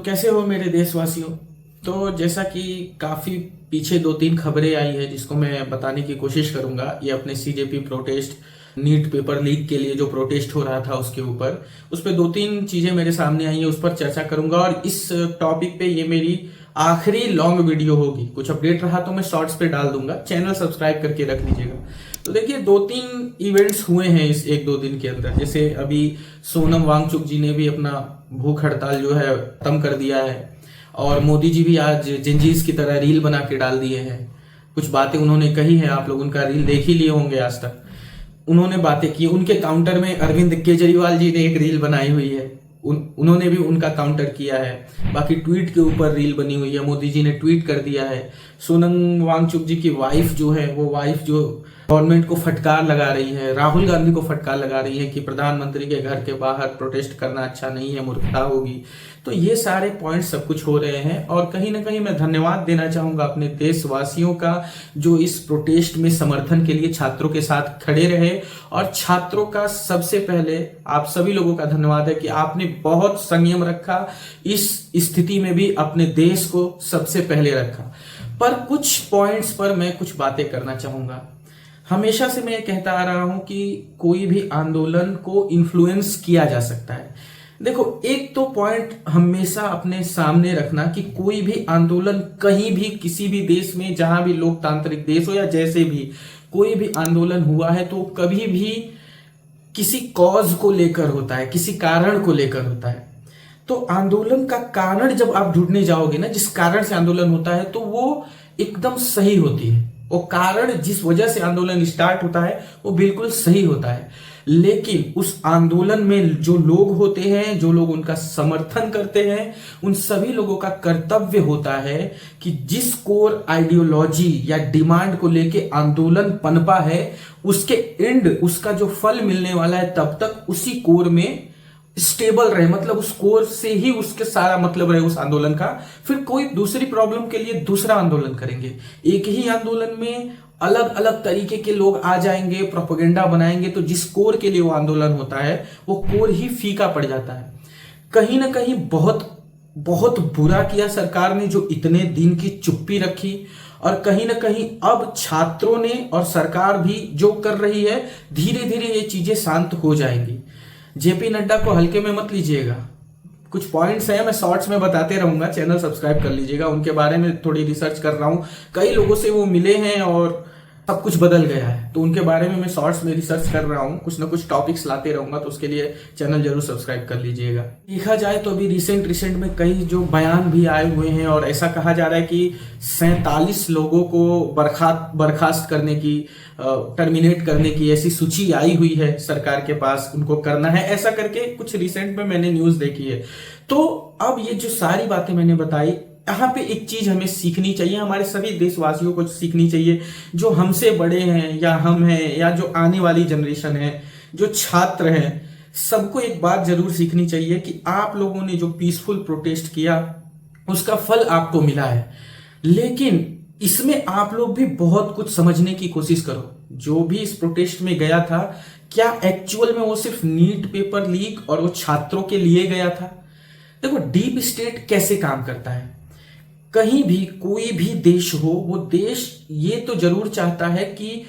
कैसे हो मेरे देशवासियों। तो जैसा कि काफ़ी पीछे दो तीन खबरें आई है जिसको मैं बताने की कोशिश करूंगा। ये अपने CJP protest, NEET paper leak के लिए जो प्रोटेस्ट हो रहा था उसके ऊपर, उस पर दो तीन चीज़ें मेरे सामने आई है, उस पर चर्चा करूंगा। और इस टॉपिक पे ये मेरी आखिरी लॉन्ग वीडियो होगी। कुछ अपडेट रहा तो मैं शॉर्ट्स पे डाल दूंगा, चैनल सब्सक्राइब करके रख लीजिएगा। तो देखिए, दो तीन इवेंट्स हुए हैं इस एक दो दिन के अंदर। जैसे अभी सोनम वांगचुक जी ने भी अपना भूख हड़ताल जो है खत्म कर दिया है, और मोदी जी भी आज जिंजीस की तरह रील बना के डाल दिए हैं। कुछ बातें उन्होंने कही है, आप लोग उनका रील देख ही लिए होंगे आज तक। उन्होंने बातें की, उनके काउंटर में अरविंद केजरीवाल जी ने एक रील बनाई हुई है, उन्होंने भी उनका काउंटर किया है। बाकी ट्वीट के ऊपर रील बनी हुई है, मोदी जी ने ट्वीट कर दिया है। सोनम वांगचुक जी की वाइफ जो है, वो वाइफ जो गवर्नमेंट को फटकार लगा रही है, राहुल गांधी को फटकार लगा रही है कि प्रधानमंत्री के घर के बाहर प्रोटेस्ट करना अच्छा नहीं है, मूर्खता होगी। तो ये सारे पॉइंट सब कुछ हो रहे हैं, और कहीं ना कहीं मैं धन्यवाद देना चाहूंगा अपने देशवासियों का जो इस प्रोटेस्ट में समर्थन के लिए छात्रों के साथ खड़े रहे। और छात्रों का सबसे पहले आप सभी लोगों का धन्यवाद है कि आपने बहुत संयम रखा, इस स्थिति में भी अपने देश को सबसे पहले रखा। पर कुछ पॉइंट्स पर मैं कुछ बातें करना चाहूंगा। हमेशा से मैं ये कहता आ रहा हूं कि कोई भी आंदोलन को इन्फ्लुएंस किया जा सकता है। देखो, एक तो पॉइंट हमेशा अपने सामने रखना कि कोई भी आंदोलन कहीं भी किसी भी देश में, जहां भी लोकतांत्रिक देश हो या जैसे भी कोई भी आंदोलन हुआ है, तो कभी भी किसी कॉज को लेकर होता है, किसी कारण को लेकर होता है। तो आंदोलन का कारण जब आप ढूंढने जाओगे ना, जिस कारण से आंदोलन होता है, तो वो एकदम सही होती है। वो कारण जिस वजह से आंदोलन स्टार्ट होता है वो बिल्कुल सही होता है। लेकिन उस आंदोलन में जो लोग होते हैं, जो लोग उनका समर्थन करते हैं, उन सभी लोगों का कर्तव्य होता है कि जिस कोर आइडियोलॉजी या डिमांड को लेके आंदोलन पनपा है, उसके एंड, उसका जो फल मिलने वाला है, तब तक उसी कोर में स्टेबल रहे। मतलब उस कोर से ही उसके सारा मतलब रहे उस आंदोलन का। फिर कोई दूसरी प्रॉब्लम के लिए दूसरा आंदोलन करेंगे। एक ही आंदोलन में अलग अलग तरीके के लोग आ जाएंगे, प्रोपेगेंडा बनाएंगे, तो जिस कोर के लिए वो आंदोलन होता है वो कोर ही फीका पड़ जाता है। कहीं ना कहीं बहुत बहुत बुरा किया सरकार ने जो इतने दिन की चुप्पी रखी। और कहीं ना कहीं अब छात्रों ने और सरकार भी जो कर रही है, धीरे धीरे ये चीजें शांत हो जाएंगी। जेपी नड्डा को हल्के में मत लीजिएगा। कुछ पॉइंट्स हैं, मैं शॉर्ट्स में बताते रहूंगा, चैनल सब्सक्राइब कर लीजिएगा। उनके बारे में थोड़ी रिसर्च कर रहा हूं, कई लोगों से वो मिले हैं और सब कुछ बदल गया है, तो उनके बारे में मैं शॉर्ट्स में रिसर्च कर रहा हूं। कुछ ना कुछ टॉपिक्स लाते रहूंगा, तो उसके लिए चैनल जरूर सब्सक्राइब कर लीजिएगा। देखा जाए तो अभी रिसेंट में कई जो बयान भी आए हुए हैं, और ऐसा कहा जा रहा है कि 47 लोगों को बर्खास्त करने की, टर्मिनेट करने की ऐसी सूची आई हुई है सरकार के पास, उनको करना है ऐसा करके कुछ रिसेंट में मैंने न्यूज देखी है। तो अब ये जो सारी बातें मैंने बताई, यहाँ पे एक चीज हमें सीखनी चाहिए, हमारे सभी देशवासियों को सीखनी चाहिए, जो हमसे बड़े हैं या हम हैं या जो आने वाली जनरेशन है, जो छात्र हैं, सबको एक बात जरूर सीखनी चाहिए कि आप लोगों ने जो पीसफुल प्रोटेस्ट किया उसका फल आपको मिला है। लेकिन इसमें आप लोग भी बहुत कुछ समझने की कोशिश करो। जो भी इस प्रोटेस्ट में गया था, क्या एक्चुअल में वो सिर्फ नीट पेपर लीक और वो छात्रों के लिए गया था? देखो, डीप स्टेट कैसे काम करता है। कहीं भी कोई भी देश हो, वो देश ये तो जरूर चाहता है कि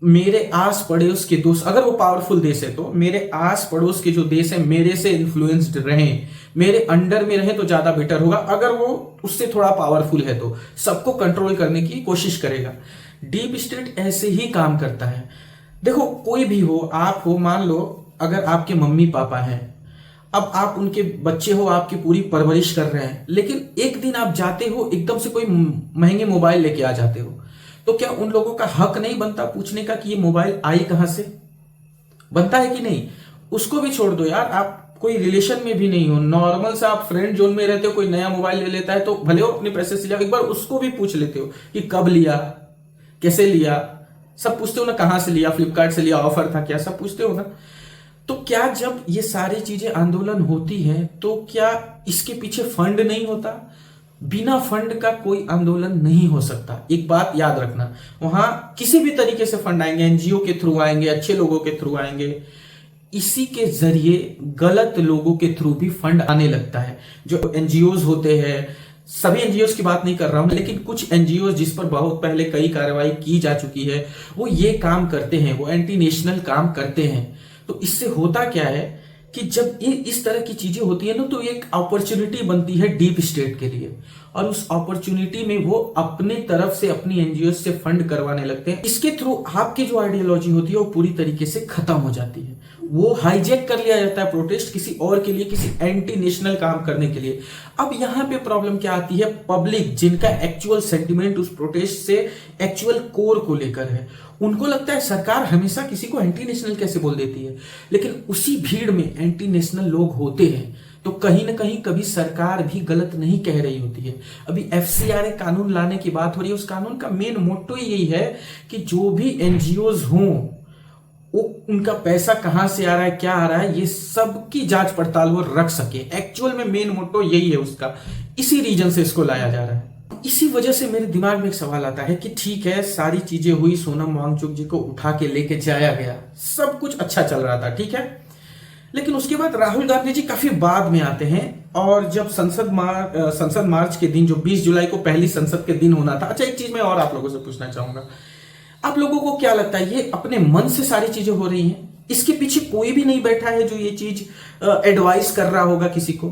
मेरे आस पड़ोस के दोस्त, अगर वो पावरफुल देश है तो मेरे आस पड़ोस के जो देश है मेरे से इन्फ्लुएंस्ड रहें, मेरे अंडर में रहे तो ज्यादा बेटर होगा। अगर वो उससे थोड़ा पावरफुल है तो सबको कंट्रोल करने की कोशिश करेगा। डीप स्टेट ऐसे ही काम करता है। देखो, कोई भी हो, आप हो, मान लो अगर आपके मम्मी पापा हैं, अब आप उनके बच्चे हो, आपकी पूरी परवरिश कर रहे हैं, लेकिन एक दिन आप जाते हो, एकदम से कोई महंगे मोबाइल लेके आ जाते हो, तो क्या उन लोगों का हक नहीं बनता पूछने का कि ये मोबाइल आई कहां से? बनता है कि नहीं? उसको भी छोड़ दो यार, आप कोई रिलेशन में भी नहीं हो, नॉर्मल सा आप फ्रेंड जोन में रहते हो, कोई नया मोबाइल ले लेता है तो भले हो अपने पैसे से लिया, एक बार उसको भी पूछ लेते हो कि कब लिया, कैसे लिया, सब पूछते हो ना, कहां से लिया, फ्लिपकार्ट से लिया, ऑफर था क्या, सब पूछते हो ना। तो क्या जब ये सारी चीजें आंदोलन होती है, तो क्या इसके पीछे फंड नहीं होता? बिना फंड का कोई आंदोलन नहीं हो सकता। एक बात याद रखना, वहां किसी भी तरीके से फंड आएंगे, एनजीओ के थ्रू आएंगे, अच्छे लोगों के थ्रू आएंगे, इसी के जरिए गलत लोगों के थ्रू भी फंड आने लगता है। जो एनजीओज होते हैं, सभी एनजीओज की बात नहीं कर रहा हूं, लेकिन कुछ एनजीओज जिस पर बहुत पहले कई कार्रवाई की जा चुकी है, वो ये काम करते हैं, वो एंटी नेशनल काम करते हैं। तो इससे होता क्या है कि जब इस तरह की चीजें होती है ना, तो एक अपॉर्चुनिटी बनती है डीप स्टेट के लिए, और उस अपॉर्चुनिटी में वो अपने तरफ से अपनी एनजीओ से फंड करवाने लगते हैं। इसके थ्रू आपकी जो आइडियोलॉजी होती है वो पूरी तरीके से खत्म हो जाती है। वो हाईजैक कर लिया जाता है प्रोटेस्ट किसी और के लिए, किसी एंटी नेशनल काम करने के लिए। अब यहां पे प्रॉब्लम क्या आती है, पब्लिक जिनका एक्चुअल सेंटिमेंट उस प्रोटेस्ट से एक्चुअल कोर को लेकर है, उनको लगता है सरकार हमेशा किसी को एंटी नेशनल कैसे बोल देती है। लेकिन उसी भीड़ में एंटी नेशनल लोग होते हैं, तो कहीं ना कहीं कभी सरकार भी गलत नहीं कह रही होती है। अभी एफसीआरए कानून लाने की बात हो रही है, उस कानून का मेन मोटो यही है कि जो भी एनजीओज हों, वो उनका पैसा कहां से आ रहा है, क्या आ रहा है, ये सब की जांच पड़ताल वो रख सके। एक्चुअल में मेन मोटो यही है उसका, इसी रीजन से इसको लाया जा रहा है। इसी वजह से मेरे दिमाग में एक सवाल आता है कि ठीक है, सारी चीजें हुई, सोनम वांगचुक जी को उठा के लेके जाया गया, सब कुछ अच्छा चल रहा था, ठीक है। लेकिन उसके बाद राहुल गांधी जी काफी बाद में आते हैं, और जब संसद मार्च के दिन, जो 20 जुलाई को पहली संसद के दिन होना था। अच्छा, एक चीज मैं और आप लोगों से पूछना चाहूंगा, आप लोगों को क्या लगता है, ये अपने मन से सारी चीजें हो रही हैं? इसके पीछे कोई भी नहीं बैठा है जो ये चीज एडवाइस कर रहा होगा किसी को?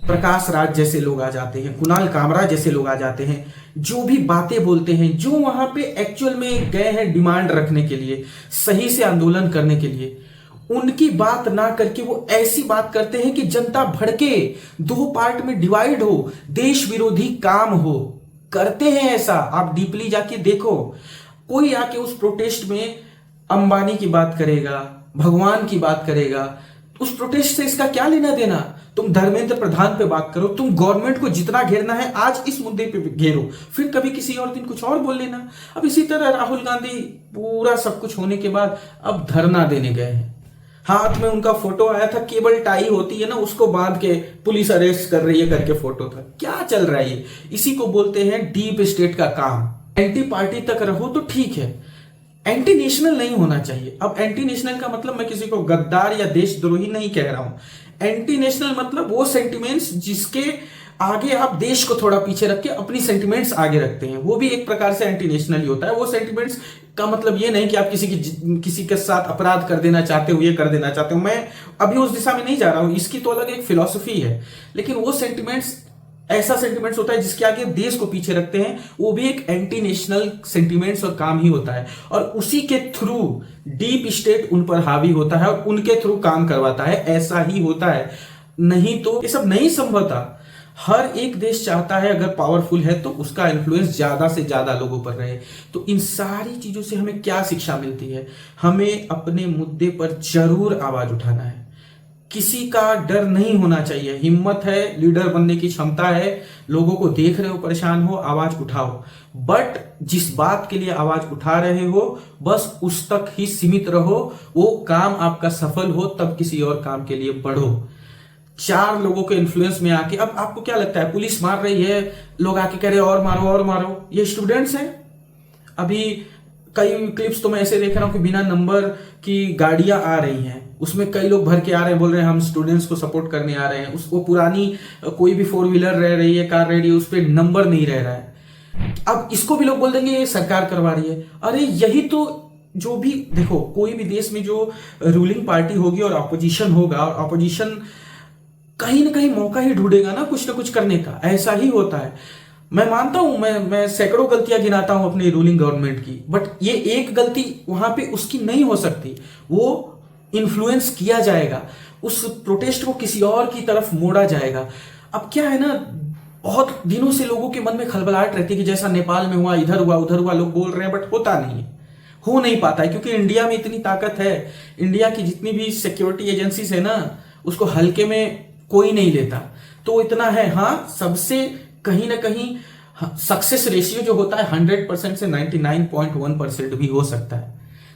प्रकाश राज जैसे लोग आ जाते हैं, कुणाल कामरा जैसे लोग आ जाते हैं, जो भी बातें बोलते हैं, जो वहां पे एक्चुअल में गए हैं डिमांड रखने के लिए, सही से आंदोलन करने के लिए, उनकी बात ना करके वो ऐसी बात करते हैं कि जनता भड़के, दो पार्ट में डिवाइड हो, देश विरोधी काम हो। करते हैं ऐसा, आप डीपली जाके देखो। कोई आके उस प्रोटेस्ट में अंबानी की बात करेगा, भगवान की बात करेगा, उस प्रोटेस्ट से इसका क्या लेना देना? तुम धर्मेंद्र प्रधान पे बात करो, तुम गवर्नमेंट को जितना घेरना है आज इस मुद्दे पे घेरो, फिर कभी किसी और दिन कुछ और बोल लेना। अब इसी तरह राहुल गांधी पूरा सब कुछ होने के बाद अब धरना देने गए हैं। हाथ में उनका फोटो आया था, केबल टाई होती है ना, उसको बांध के पुलिस अरेस्ट कर रही है करके फोटो था। क्या चल रहा है ये? इसी को बोलते हैं डीप स्टेट का काम। एंटी पार्टी तक रहो तो ठीक है, एंटी नेशनल नहीं होना चाहिए। अब एंटी नेशनल का मतलब मैं किसी को गद्दार या देशद्रोही नहीं कह रहा हूं। एंटी नेशनल मतलब वो सेंटिमेंट्स जिसके आगे आप देश को थोड़ा पीछे रख के अपनी सेंटिमेंट्स आगे रखते हैं, वो भी एक प्रकार से एंटी नेशनल ही होता है। वो सेंटिमेंट्स का मतलब ये नहीं कि आप किसी के साथ अपराध कर देना चाहते हो, ये कर देना चाहते हो। मैं अभी उस दिशा में नहीं जा रहा हूं, इसकी तो अलग एक फिलॉसफी है। लेकिन वो सेंटिमेंट्स ऐसा सेंटिमेंट्स होता है जिसके आगे देश को पीछे रखते हैं, वो भी एक एंटी नेशनल सेंटिमेंट्स और काम ही होता है। और उसी के थ्रू डीप स्टेट उन पर हावी होता है और उनके थ्रू काम करवाता है। ऐसा ही होता है, नहीं तो ये सब नहीं संभव था। हर एक देश चाहता है अगर पावरफुल है तो उसका इन्फ्लुएंस ज्यादा से ज्यादा लोगों पर रहे। तो इन सारी चीजों से हमें क्या शिक्षा मिलती है? हमें अपने मुद्दे पर जरूर आवाज उठाना है, किसी का डर नहीं होना चाहिए। हिम्मत है, लीडर बनने की क्षमता है, लोगों को देख रहे हो परेशान हो, आवाज उठाओ। बट जिस बात के लिए आवाज उठा रहे हो बस उस तक ही सीमित रहो। वो काम आपका सफल हो तब किसी और काम के लिए बढ़ो। चार लोगों के इन्फ्लुएंस में आके, अब आपको क्या लगता है, पुलिस मार रही है, लोग आके कह रहे और मारो और मारो, ये स्टूडेंट्स हैं। अभी कई क्लिप्स तो मैं ऐसे देख रहा हूं कि बिना नंबर की गाड़ियां आ रही हैं, उसमें कई लोग भर के आ रहे हैं, बोल रहे हैं हम स्टूडेंट्स को सपोर्ट करने आ रहे हैं। उसको पुरानी कोई भी 4 व्हीलर रह रही है, कार रह रही है, उस पर नंबर नहीं रह रहा है। अब इसको भी लोग बोल देंगे ये सरकार करवा रही है। अरे यही तो, जो भी देखो, कोई भी देश में जो रूलिंग पार्टी होगी और ऑपोजिशन होगा, और ऑपोजिशन कहीं ना कहीं मौका ही ढूंढेगा ना कुछ करने का। ऐसा ही होता है। मैं मानता हूं, मैं सैकड़ों गलतियां गिनाता हूं अपनी रूलिंग गवर्नमेंट की, बट ये एक गलती वहां पे उसकी नहीं हो सकती। वो इन्फ्लुएंस किया जाएगा, उस प्रोटेस्ट को किसी और की तरफ मोड़ा जाएगा। अब क्या है ना, बहुत दिनों से लोगों के मन में खलबलाहट रहती है कि जैसा नेपाल में हुआ, इधर हुआ उधर हुआ, लोग बोल रहे हैं, बट होता नहीं है, हो नहीं पाता है। क्योंकि इंडिया में इतनी ताकत है, इंडिया की जितनी भी सिक्योरिटी एजेंसीज है ना, उसको हल्के में कोई नहीं लेता। तो इतना है, हाँ, सबसे कहीं ना कहीं सक्सेस रेशियो जो होता है 100% से 99.1% भी हो सकता है।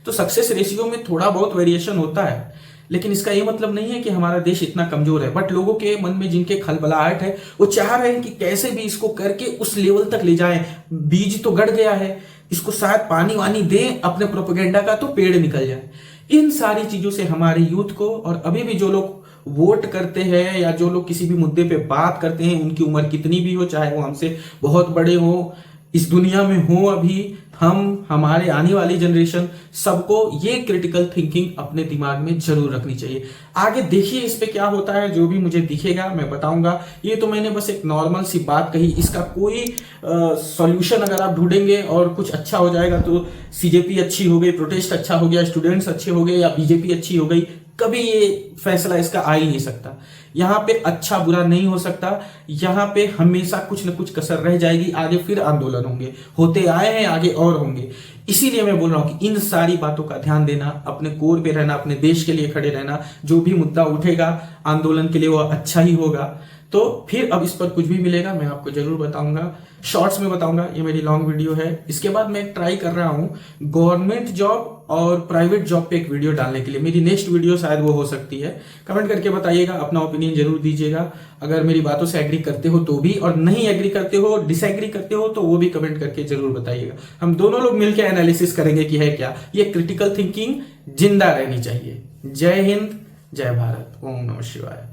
तो सक्सेस रेशियो में थोड़ा बहुत वेरिएशन होता है, लेकिन इसका ये मतलब नहीं है कि हमारा देश इतना कमजोर है। बट लोगों के मन में जिनके खलबलाहट है, वो चाह रहे हैं कि कैसे भी इसको करके उस लेवल तक ले जाएं। बीज तो गड़ गया है, इसको शायद पानी वानी दें अपने प्रोपेगेंडा का तो पेड़ निकल जाए। इन सारी चीजों से हमारे यूथ को, और अभी भी जो लोग वोट करते हैं या जो लोग किसी भी मुद्दे पे बात करते हैं, उनकी उम्र कितनी भी हो, चाहे वो हमसे बहुत बड़े हो, इस दुनिया में हो अभी, हम, हमारे आने वाली जनरेशन, सबको ये क्रिटिकल थिंकिंग अपने दिमाग में जरूर रखनी चाहिए। आगे देखिए इस पे क्या होता है, जो भी मुझे दिखेगा मैं बताऊंगा। ये तो मैंने बस एक नॉर्मल सी बात कही, इसका कोई सॉल्यूशन अगर आप ढूंढेंगे और कुछ अच्छा हो जाएगा तो सीजेपी अच्छी हो गई, प्रोटेस्ट अच्छा हो गया, स्टूडेंट्स अच्छे हो गए, या बीजेपी अच्छी हो गई, कभी ये फैसला इसका आ ही नहीं सकता। यहाँ पे अच्छा बुरा नहीं हो सकता, यहाँ पे हमेशा कुछ न कुछ कसर रह जाएगी, आगे फिर आंदोलन होंगे, होते आए हैं, आगे और होंगे। इसीलिए मैं बोल रहा हूं कि इन सारी बातों का ध्यान देना, अपने कोर पे रहना, अपने देश के लिए खड़े रहना, जो भी मुद्दा उठेगा आंदोलन के लिए वो अच्छा ही होगा। तो फिर अब इस पर कुछ भी मिलेगा मैं आपको जरूर बताऊंगा, शॉर्ट्स में बताऊंगा, ये मेरी लॉन्ग वीडियो है। इसके बाद मैं ट्राई कर रहा हूं गवर्नमेंट जॉब और प्राइवेट जॉब पे एक वीडियो डालने के लिए। मेरी नेक्स्ट वीडियो शायद वो हो सकती है, कमेंट करके बताइएगा, अपना ओपिनियन जरूर दीजिएगा। अगर मेरी बातों से एग्री करते हो तो भी, और नहीं एग्री करते हो, डिसएग्री करते हो तो वो भी कमेंट करके जरूर बताइएगा। हम दोनों लोग मिलकर एनालिसिस करेंगे कि है क्या, ये क्रिटिकल थिंकिंग जिंदा रहनी चाहिए। जय हिंद, जय भारत, ओम नमः शिवाय।